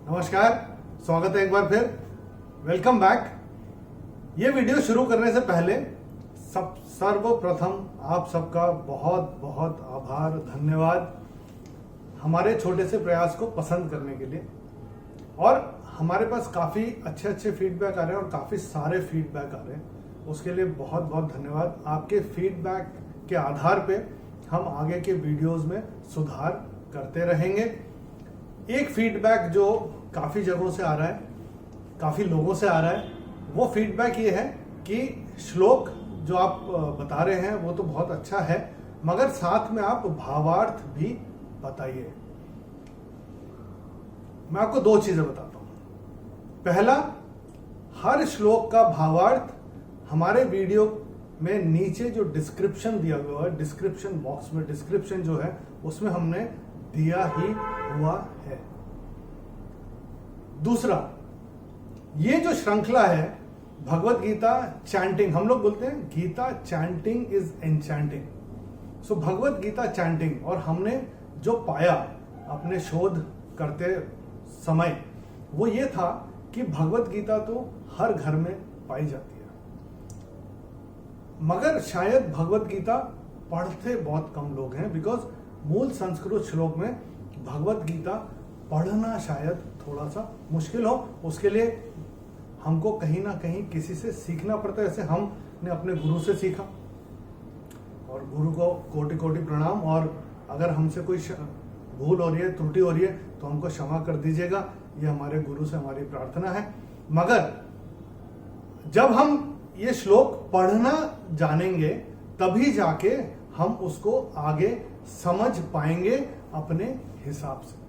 नमस्कार, स्वागत है एक बार फिर। Welcome back. ये वीडियो शुरू करने से पहले सर्वप्रथम आप सबका बहुत बहुत आभार, धन्यवाद हमारे छोटे से प्रयास को पसंद करने के लिए। और हमारे पास काफ़ी अच्छे अच्छे फीडबैक आ रहे हैं और काफ़ी सारे फीडबैक आ रहे हैं, उसके लिए बहुत बहुत धन्यवाद। आपके फीडबैक के आधार पे हम आगे के वीडियोस में सुधार करते रहेंगे। एक फीडबैक जो काफ़ी जगहों से आ रहा है, काफ़ी लोगों से आ रहा है, वो फीडबैक ये है कि श्लोक जो आप बता रहे हैं वो तो बहुत अच्छा है, मगर साथ में आप भावार्थ भी बताइए। मैं आपको दो चीजें बताता हूं। पहला, हर श्लोक का भावार्थ हमारे वीडियो में नीचे जो डिस्क्रिप्शन दिया हुआ है, डिस्क्रिप्शन बॉक्स में डिस्क्रिप्शन जो है उसमें हमने दिया ही हुआ है। दूसरा, ये जो श्रृंखला है भगवत गीता चैंटिंग, हम लोग बोलते हैं Gita chanting is enchanting, so Bhagavad Gita chanting. और हमने जो पाया अपने शोध करते समय वो ये था कि भगवत गीता तो हर घर में पाई जाती है, मगर शायद भगवत गीता पढ़ते बहुत कम लोग हैं, बिकॉज मूल संस्कृत श्लोक में भगवत गीता पढ़ना शायद थोड़ा सा मुश्किल हो। उसके लिए हमको कहीं ना कहीं किसी से सीखना पड़ता है। जैसे हमने अपने गुरु से सीखा, और गुरु को कोटि कोटि प्रणाम। और अगर हमसे कोई भूल हो रही है, त्रुटि हो रही है, तो हमको क्षमा कर दीजिएगा, ये हमारे गुरु से हमारी प्रार्थना है। मगर जब हम ये श्लोक पढ़ना जानेंगे तभी जाके हम उसको आगे समझ पाएंगे अपने हिसाब से।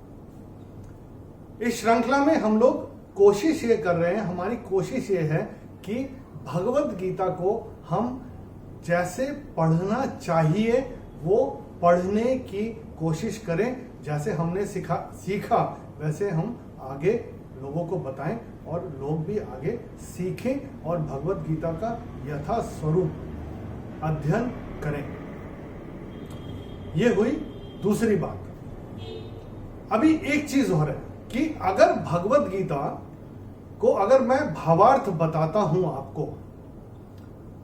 इस श्रृंखला में हम लोग कोशिश ये कर रहे हैं, हमारी कोशिश ये है कि भगवत गीता को हम जैसे पढ़ना चाहिए वो पढ़ने की कोशिश करें। जैसे हमने सीखा वैसे हम आगे लोगों को बताएं और लोग भी आगे सीखें और भगवत गीता का यथा स्वरूप अध्ययन करें। यह हुई दूसरी बात। अभी एक चीज और है कि अगर भगवत गीता को अगर मैं भावार्थ बताता हूं आपको,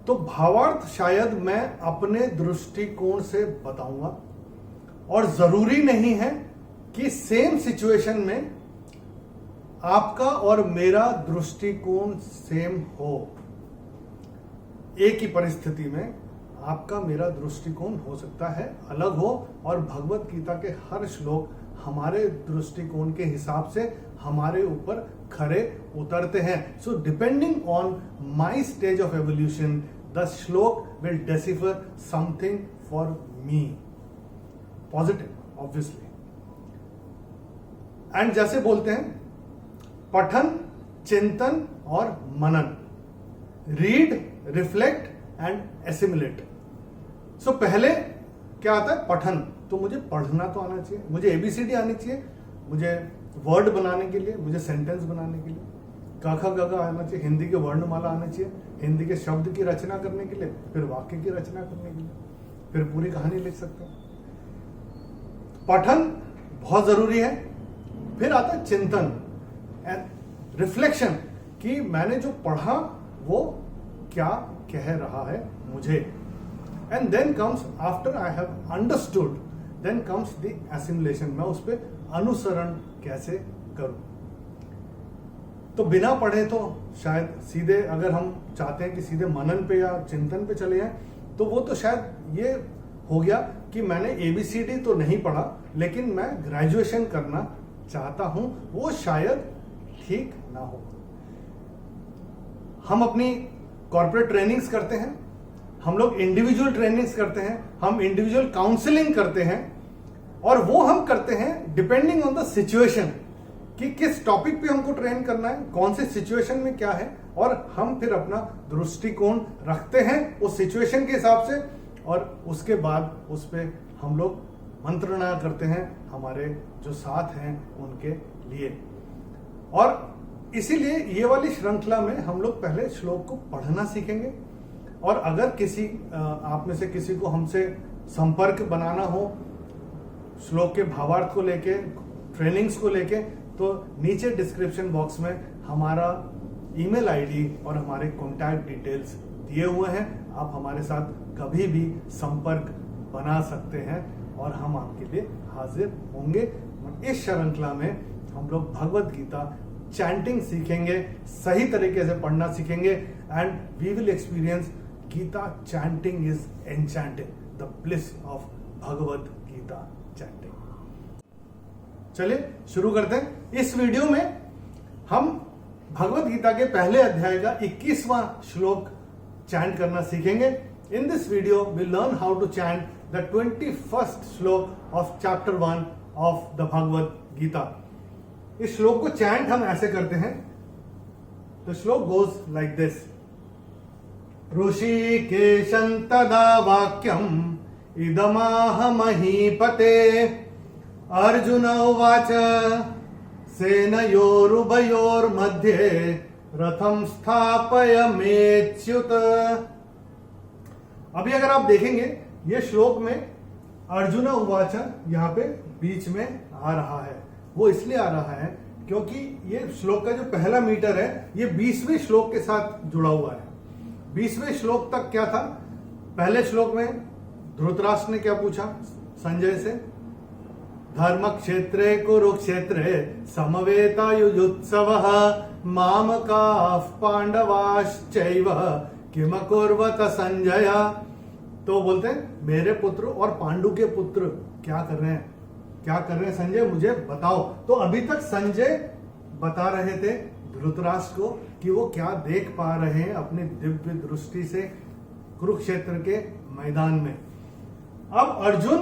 तो भावार्थ शायद मैं अपने दृष्टिकोण से बताऊंगा, और जरूरी नहीं है कि सेम सिचुएशन में आपका और मेरा दृष्टिकोण सेम हो। एक ही परिस्थिति में आपका मेरा दृष्टिकोण हो सकता है अलग हो, और भगवत गीता के हर श्लोक हमारे दृष्टिकोण के हिसाब से हमारे ऊपर खरे उतरते हैं। So depending on my stage of evolution the shloka will decipher something for me, positive obviously. And जैसे बोलते हैं पठन, चिंतन और मनन, read, reflect and assimilate. So पहले क्या आता है? पठन। तो मुझे पढ़ना तो आना चाहिए, मुझे एबीसीडी आनी चाहिए, मुझे वर्ड बनाने के लिए, मुझे सेंटेंस बनाने के लिए क ख ग घ आना चाहिए, हिंदी के वर्णमाला आना चाहिए, हिंदी के शब्द की रचना करने के लिए, फिर वाक्य की रचना करने के लिए, फिर पूरी कहानी लिख सकते हैं। पठन बहुत जरूरी है। फिर आता है चिंतन एंड रिफ्लेक्शन, कि मैंने जो पढ़ा वो क्या कह रहा है मुझे। And then comes, after I have understood, then comes the assimilation, मैं उस पर अनुसरण कैसे करूं। तो बिना पढ़े तो शायद सीधे, अगर हम चाहते हैं कि सीधे मनन पे या चिंतन पे चले जाएं, तो वो तो शायद ये हो गया कि मैंने एबीसीडी तो नहीं पढ़ा, लेकिन मैं ग्रेजुएशन करना चाहता हूं, वो शायद ठीक ना हो। हम अपनी कॉर्पोरेट ट्रेनिंग्स करते हैं, हम लोग इंडिविजुअल ट्रेनिंग्स करते हैं, हम इंडिविजुअल काउंसलिंग करते हैं, और वो हम करते हैं डिपेंडिंग ऑन द सिचुएशन, कि किस टॉपिक पे हमको ट्रेन करना है, कौन से सिचुएशन में क्या है, और हम फिर अपना दृष्टिकोण रखते हैं उस सिचुएशन के हिसाब से, और उसके बाद उस पर हम लोग मंत्रणा करते हैं हमारे जो साथ हैं उनके लिए। और इसीलिए ये वाली श्रृंखला में हम लोग पहले श्लोक को पढ़ना सीखेंगे, और अगर किसी आप में से किसी को हमसे संपर्क बनाना हो श्लोक के भावार्थ को लेके, ट्रेनिंग्स को लेके, तो नीचे डिस्क्रिप्शन बॉक्स में हमारा ईमेल आईडी और हमारे कॉन्टैक्ट डिटेल्स दिए हुए हैं। आप हमारे साथ कभी भी संपर्क बना सकते हैं और हम आपके लिए हाजिर होंगे। इस श्रृंखला में हम लोग भगवत गीता चैंटिंग सीखेंगे, सही तरीके से पढ़ना सीखेंगे and we will experience Gita chanting is enchanting, the bliss of Bhagavad Gita chanting. चलिए शुरू करते हैं। इस वीडियो में हम भगवत गीता के पहले अध्याय का 21वां श्लोक चैंट करना सीखेंगे। In this video we learn how to chant the 21st shloka of chapter 1 of the Bhagavad Gita. इस श्लोक को चैंट हम ऐसे करते हैं। द श्लोक गोज लाइक दिस। ऋषिकेशं तदा वाक्यम इदमाह महीपते अर्जुन उवाच सेनयोरुभयोर्मध्ये रथम स्थापयमेच्युत। अभी अगर आप देखेंगे ये श्लोक में अर्जुन उवाच यहां पे बीच में आ रहा है। वो इसलिए आ रहा है क्योंकि ये श्लोक का जो पहला मीटर है ये 20वें श्लोक के साथ जुड़ा हुआ है। 20वें श्लोक तक क्या था? पहले श्लोक में धृतराष्ट्र ने क्या पूछा संजय से? धर्म क्षेत्रे कुरुक्षेत्रे समवेतायुयुत्सवः मामकाः पांडवाश्चैव किम कुर्वत संजय। तो बोलते हैं मेरे पुत्र और पांडु के पुत्र क्या कर रहे हैं, क्या कर रहे हैं संजय, मुझे बताओ। तो अभी तक संजय बता रहे थे धृतराष्ट्र को कि वो क्या देख पा रहे हैं अपनी दिव्य दृष्टि से कुरुक्षेत्र के मैदान में। अब अर्जुन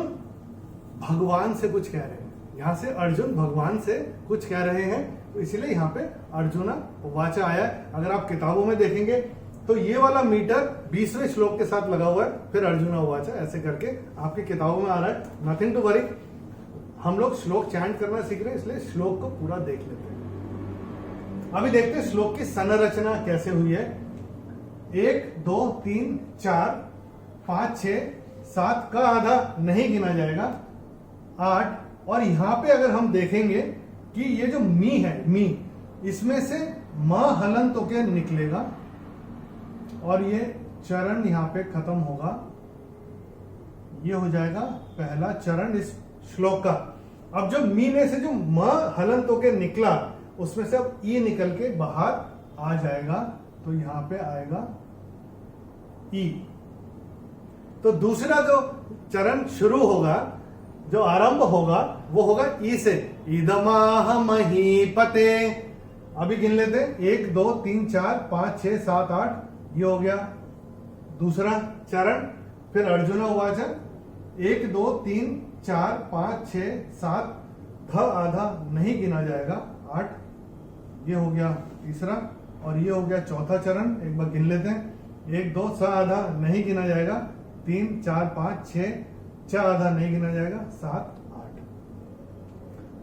भगवान से कुछ कह रहे हैं, यहां से अर्जुन भगवान से कुछ कह रहे हैं, तो इसलिए यहां पे अर्जुन उवाचा आया है। अगर आप किताबों में देखेंगे तो ये वाला मीटर 20वें श्लोक के साथ लगा हुआ है, फिर अर्जुन उवाचा ऐसे करके आपकी किताबों में आ रहा है। नथिंग टू वरी, हम लोग श्लोक चैंट करना सीख रहे हैं, इसलिए श्लोक को पूरा देख लेते हैं। अभी देखते हैं श्लोक की संरचना कैसे हुई है। 1 2 3 4 5 6 7 का आधा नहीं गिना जाएगा, 8। और यहां पे अगर हम देखेंगे कि ये जो मी है, मी, इसमें से म हलंत होके निकलेगा और ये चरण यहां पे खत्म होगा। ये हो जाएगा पहला चरण इस श्लोक का। अब जो मी में से जो म हलंत होके निकला उसमें से अब ई निकल के बाहर आ जाएगा, तो यहां पे आएगा ई। तो दूसरा जो चरण शुरू होगा, जो आरंभ होगा, वो होगा ई से। इदमाह महीपते। अभी गिन लेते हैं 1 2 3 4 5 6 7 8, ये हो गया दूसरा चरण। फिर अर्जुन उवाच 1 2 3 4 5 6 7, ध आधा नहीं गिना जाएगा, 8। ये हो गया तीसरा और ये हो गया चौथा चरण। एक बार गिन लेते हैं 1 2, स आधा नहीं गिना जाएगा, 3 4 5 6, च आधा नहीं गिना जाएगा, 7 8।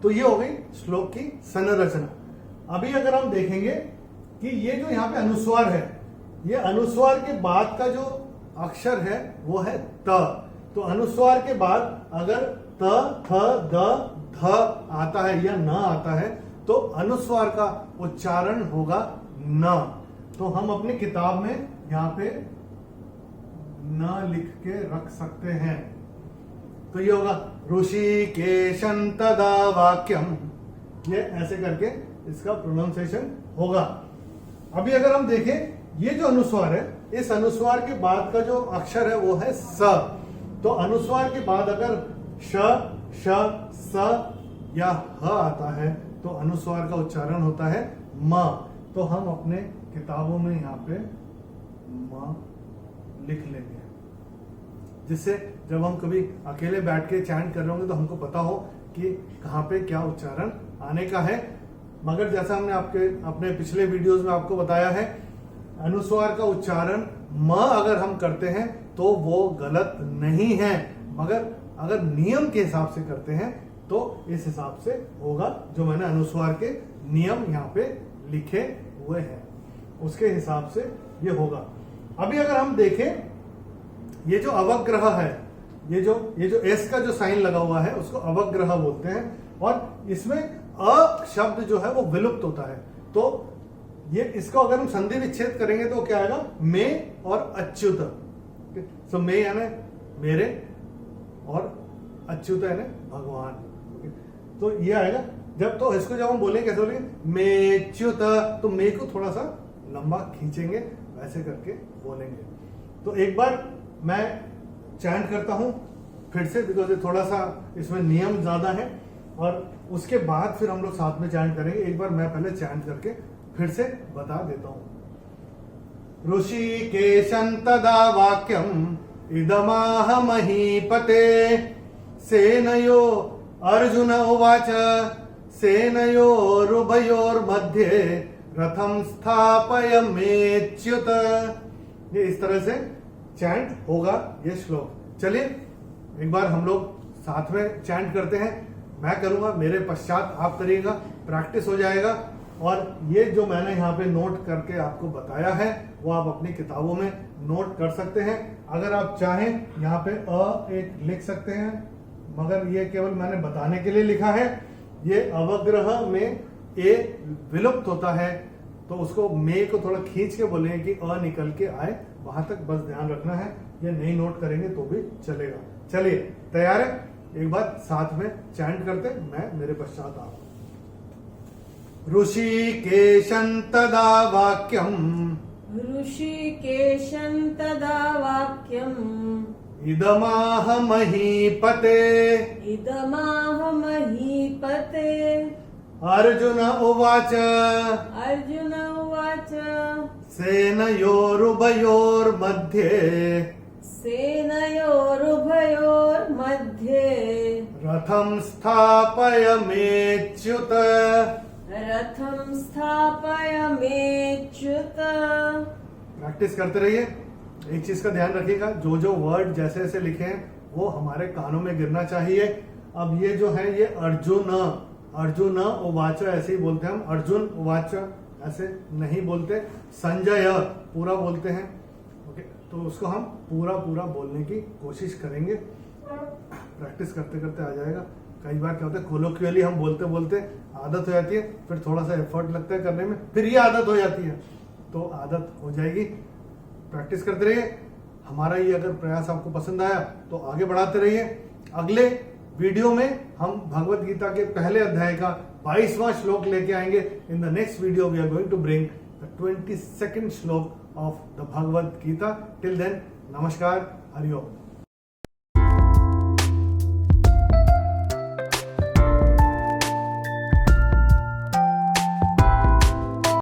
तो ये हो गई श्लोक की संरचना। अभी अगर हम देखेंगे कि ये जो यहाँ पे अनुस्वार है, ये अनुस्वार के बाद का जो अक्षर है वो है त। तो अनुस्वार के बाद अगर त थ द ध आता है या न आता है तो अनुस्वार का उच्चारण होगा न। तो हम अपनी किताब में यहाँ पे न लिख के रख सकते हैं। तो ये होगा ऋषिकेशं तदा वाक्यम, ये ऐसे करके इसका प्रोनाउंसिएशन होगा। अभी अगर हम देखें ये जो अनुस्वार है, इस अनुस्वार के बाद का जो अक्षर है वो है स। तो अनुस्वार के बाद अगर श श स या ह आता है तो अनुस्वार का उच्चारण होता है म। तो हम अपने किताबों में यहाँ पे म लिख लेंगे, जिससे जब हम कभी अकेले बैठ के चैंट कर रहे होंगे तो हमको पता हो कि कहाँ पे क्या उच्चारण आने का है। मगर जैसा हमने अपने पिछले वीडियोस में आपको बताया है, अनुस्वार का उच्चारण म अगर हम करते हैं तो वो गलत नहीं है, मगर अगर नियम के हिसाब से करते हैं तो इस हिसाब से होगा। जो मैंने अनुस्वार के नियम यहाँ पे लिखे हुए हैं उसके हिसाब से ये होगा। अभी अगर हम देखें ये जो अवग्रह है, ये जो एस का जो साइन लगा हुआ है उसको अवग्रह बोलते हैं। और इसमें अ शब्द जो है वो विलुप्त होता है। तो ये इसको अगर हम संधि विच्छेद करेंगे तो क्या आएगा, में और अच्युत। सो में यानी मेरे और अच्युत यानी भगवान। तो ये आएगा जब, तो इसको जब हम बोलेंगे कैसे बोलेंगे, मेच्युत, तो मे को थोड़ा सा लंबा खींचेंगे, वैसे करके बोलेंगे। तो एक बार मैं चैंट करता हूं फिर से, बिकॉज थोड़ा सा इसमें नियम ज्यादा है, और उसके बाद फिर हम लोग साथ में चैंट करेंगे। एक बार मैं पहले चैंट करके फिर से बता देता हूं। ऋषिकेशं तदा वाक्यम इदमाह महीपते सेनयो अर्जुन उवाच सेनयोरुभयोर्मध्ये रथम स्थापयमेच्युत। ये इस तरह से चैंट होगा ये श्लोक। चलिए एक बार हम लोग साथ में चैंट करते हैं। मैं करूंगा, मेरे पश्चात आप करिएगा, प्रैक्टिस हो जाएगा। और ये जो मैंने यहाँ पे नोट करके आपको बताया है वो आप अपनी किताबों में नोट कर सकते हैं। अगर आप चाहें यहाँ पे अ एक लिख सकते हैं, मगर ये केवल मैंने बताने के लिए लिखा है। ये अवग्रह में ए विलुप्त होता है, तो उसको मे को थोड़ा खींच के बोलेंगे कि अ निकल के आए, वहां तक बस ध्यान रखना है। ये नहीं नोट करेंगे तो भी चलेगा। चलिए तैयार है, एक बार साथ में चैंट करते, मैं मेरे पश्चात आप। ऋषिकेशं तदा वाक्यम ऋषिकेशं तदा वाक्यम् इदमाह महीपते इदमाह महीपते अर्जुन उवाच अर्जुन उवाच सेनयोरुभयोर्मध्ये सेनयोरुभयोर्मध्ये रथं स्थापयमेच्युत। रथं स्थापयमेच्युत। प्रैक्टिस करते रहिए। एक चीज का ध्यान रखिएगा, जो जो वर्ड जैसे जैसे लिखे हैं वो हमारे कानों में गिरना चाहिए। अब ये जो है ये अर्जुन उवाच ऐसे ही बोलते हैं हम, अर्जुन उवाच ऐसे नहीं बोलते। संजय पूरा बोलते हैं। ओके, तो उसको हम पूरा बोलने की कोशिश करेंगे। प्रैक्टिस करते करते आ जाएगा। कई बार क्या होता है, कोलोक्वियली हम बोलते बोलते आदत हो जाती है, फिर थोड़ा सा एफर्ट लगता है करने में, फिर ये आदत हो जाती है, तो आदत हो जाएगी। प्रैक्टिस करते रहिए। हमारा ये अगर प्रयास आपको पसंद आया तो आगे बढ़ाते रहिए। अगले वीडियो में हम भगवत गीता के पहले अध्याय का 22वां श्लोक लेके आएंगे। In the next video we are going to bring the 22nd shloka of the Bhagavad Gita. Till then, नमस्कार, हरिओम।